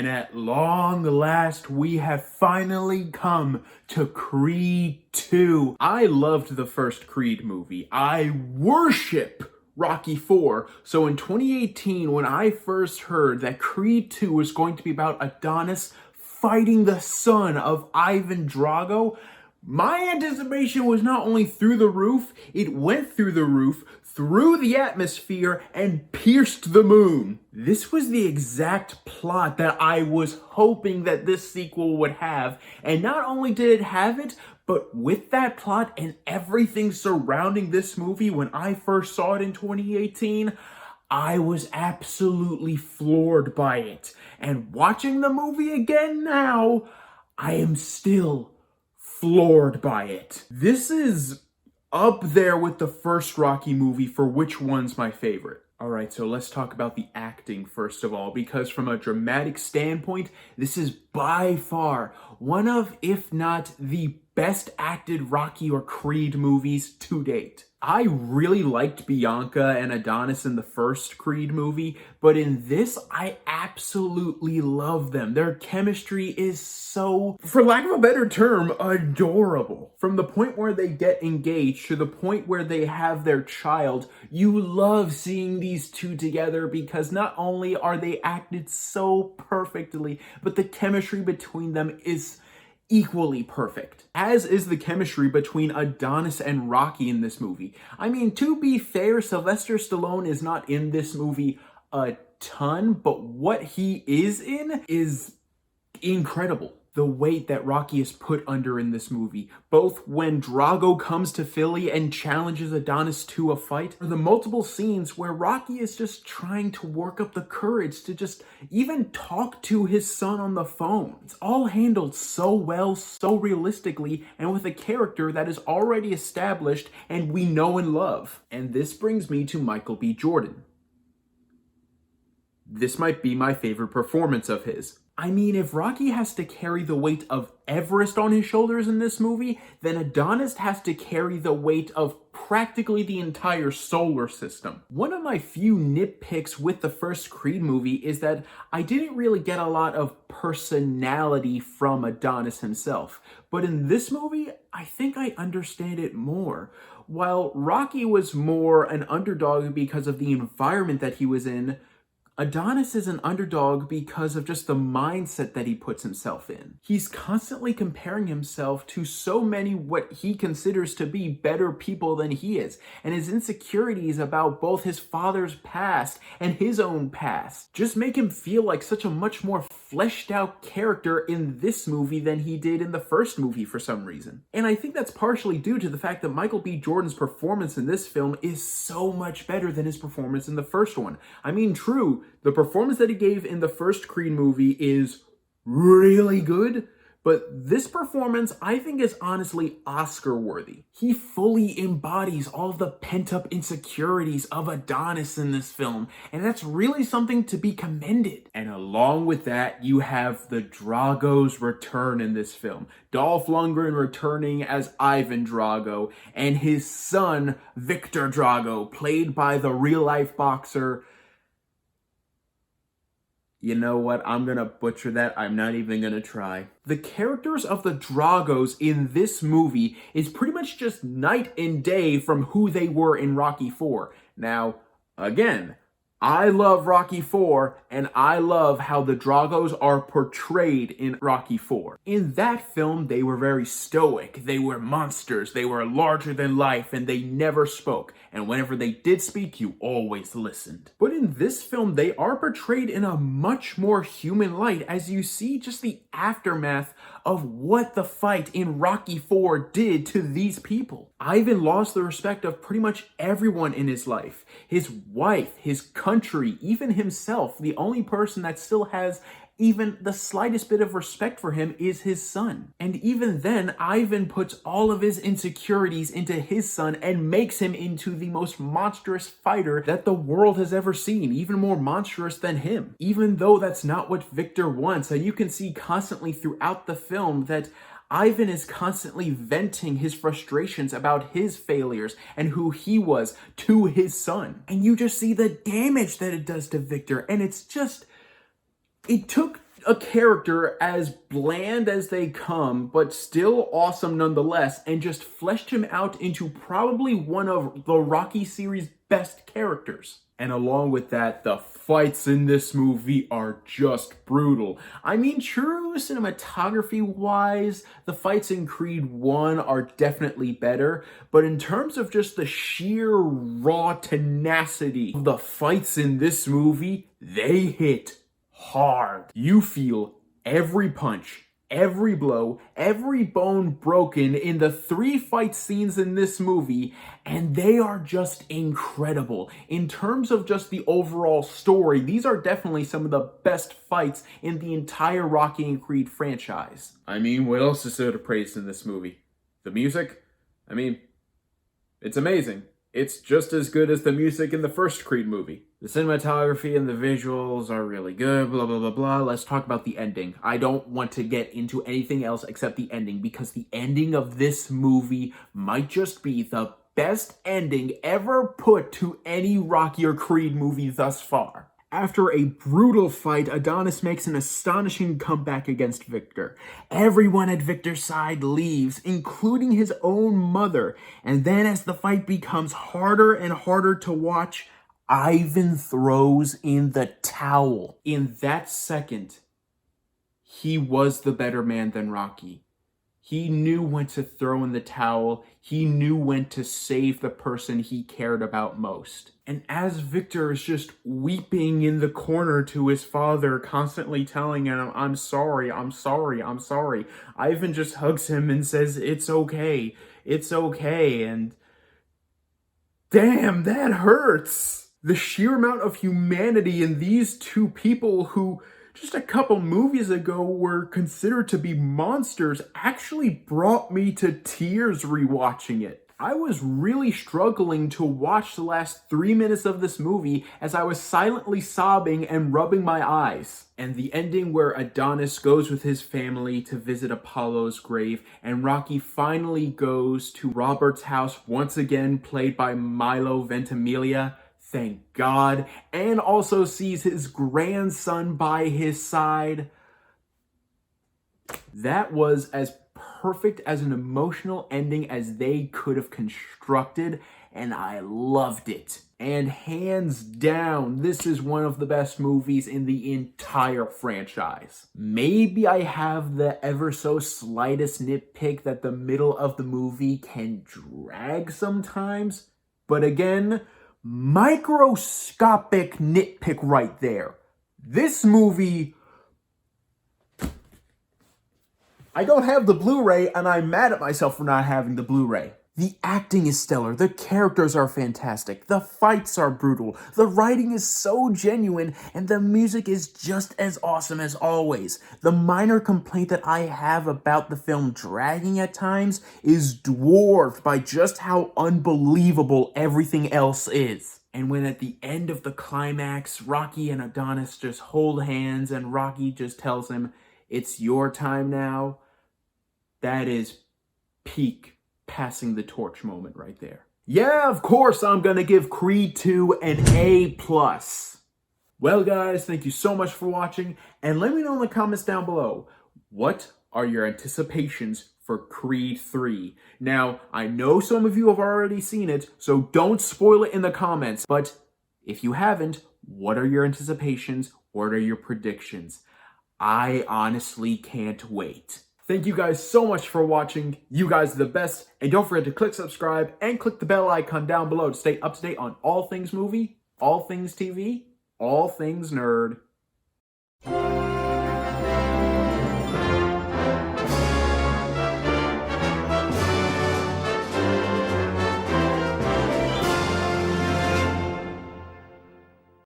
And at long last, we have finally come to Creed 2. I loved the first Creed movie. I worship Rocky 4. So in 2018, when I first heard that Creed 2 was going to be about Adonis fighting the son of Ivan Drago, my anticipation was not only through the roof, it went through the roof, through the atmosphere, and pierced the moon. This was the exact plot that I was hoping that this sequel would have, and not only did it have it, but with that plot and everything surrounding this movie when I first saw it in 2018, I was absolutely floored by it. And watching the movie again now, I am still floored by it. This is up there with the first Rocky movie for which one's my favorite. Alright, so let's talk about the acting first of all, because from a dramatic standpoint, this is by far one of, if not the best acted Rocky or Creed movies to date. I really liked Bianca and Adonis in the first Creed movie, but in this, I absolutely love them. Their chemistry is so, for lack of a better term, adorable. From the point where they get engaged to the point where they have their child, you love seeing these two together because not only are they acted so perfectly, but the chemistry between them is equally perfect, as is the chemistry between Adonis and Rocky in this movie. I mean, to be fair, Sylvester Stallone is not in this movie a ton, but what he is in is incredible. The weight that Rocky is put under in this movie, both when Drago comes to Philly and challenges Adonis to a fight, or the multiple scenes where Rocky is just trying to work up the courage to just even talk to his son on the phone. It's all handled so well, so realistically, and with a character that is already established and we know and love. And this brings me to Michael B. Jordan. This might be my favorite performance of his. I mean, if Rocky has to carry the weight of Everest on his shoulders in this movie, then Adonis has to carry the weight of practically the entire solar system. One of my few nitpicks with the first Creed movie is that I didn't really get a lot of personality from Adonis himself. But in this movie, I think I understand it more. While Rocky was more an underdog because of the environment that he was in, Adonis is an underdog because of just the mindset that he puts himself in. He's constantly comparing himself to so many what he considers to be better people than he is, and his insecurities about both his father's past and his own past just make him feel like such a much more fleshed out character in this movie than he did in the first movie for some reason. And I think that's partially due to the fact that Michael B. Jordan's performance in this film is so much better than his performance in the first one. I mean, true, the performance that he gave in the first Creed movie is really good, but this performance I think is honestly Oscar worthy. He fully embodies all of the pent-up insecurities of Adonis in this film, and that's really something to be commended. And along with that, you have the Drago's return in this film. Dolph Lundgren returning as Ivan Drago, and his son, Victor Drago, played by the real-life boxer. You know what? I'm gonna butcher that. I'm not even gonna try. The characters of the Dragos in this movie is pretty much just night and day from who they were in Rocky 4. Now, again, I love Rocky 4, and I love how the Dragos are portrayed in Rocky 4. In that film, they were very stoic, they were monsters, they were larger than life, and they never spoke. And whenever they did speak, you always listened. But in this film, they are portrayed in a much more human light as you see just the aftermath of what the fight in Rocky 4 did to these people. Ivan lost the respect of pretty much everyone in his life. His wife, his country, even himself. The only person that still has even the slightest bit of respect for him is his son. And even then, Ivan puts all of his insecurities into his son and makes him into the most monstrous fighter that the world has ever seen, even more monstrous than him. Even though that's not what Victor wants, and you can see constantly throughout the film that Ivan is constantly venting his frustrations about his failures and who he was to his son. And you just see the damage that it does to Victor, and it's just, it took a character as bland as they come, but still awesome nonetheless, and just fleshed him out into probably one of the Rocky series' best characters. And along with that, the fights in this movie are just brutal. I mean, true cinematography-wise, the fights in Creed 1 are definitely better, but in terms of just the sheer raw tenacity of the fights in this movie, they hit hard. You feel every punch, every blow, every bone broken in the 3 fight scenes in this movie, and they are just incredible. In terms of just the overall story, these are definitely some of the best fights in the entire Rocky and Creed franchise. I mean, what else is there to praise in this movie? The music? I mean, it's amazing. It's just as good as the music in the first Creed movie. The cinematography and the visuals are really good, blah, blah, blah, blah. Let's talk about the ending. I don't want to get into anything else except the ending, because the ending of this movie might just be the best ending ever put to any Rocky or Creed movie thus far. After a brutal fight, Adonis makes an astonishing comeback against Victor. Everyone at Victor's side leaves, including his own mother. And then as the fight becomes harder and harder to watch, Ivan throws in the towel. In that second, he was the better man than Rocky. He knew when to throw in the towel. He knew when to save the person he cared about most. And as Victor is just weeping in the corner to his father, constantly telling him, I'm sorry, I'm sorry, I'm sorry, Ivan just hugs him and says, it's okay, and damn, that hurts. The sheer amount of humanity in these two people who just a couple movies ago were considered to be monsters actually brought me to tears rewatching it. I was really struggling to watch the last 3 minutes of this movie as I was silently sobbing and rubbing my eyes. And the ending where Adonis goes with his family to visit Apollo's grave, and Rocky finally goes to Robert's house, once again played by Milo Ventimiglia, thank God, and also sees his grandson by his side. That was as perfect as an emotional ending as they could have constructed, and I loved it. And hands down, this is one of the best movies in the entire franchise. Maybe I have the ever so slightest nitpick that the middle of the movie can drag sometimes, but again, microscopic nitpick right there. This movie, I don't have the Blu-ray, and I'm mad at myself for not having the Blu-ray. The acting is stellar, the characters are fantastic, the fights are brutal, the writing is so genuine, and the music is just as awesome as always. The minor complaint that I have about the film dragging at times is dwarfed by just how unbelievable everything else is. And when at the end of the climax, Rocky and Adonis just hold hands and Rocky just tells him, it's your time now, that is peak passing the torch moment right there. Yeah, of course I'm gonna give Creed 2 an A+. Well guys, thank you so much for watching, and let me know in the comments down below, what are your anticipations for Creed 3? Now, I know some of you have already seen it, so don't spoil it in the comments, but if you haven't, what are your anticipations? What are your predictions? I honestly can't wait. Thank you guys so much for watching. You guys are the best. And don't forget to click subscribe and click the bell icon down below to stay up to date on all things movie, all things TV, all things nerd.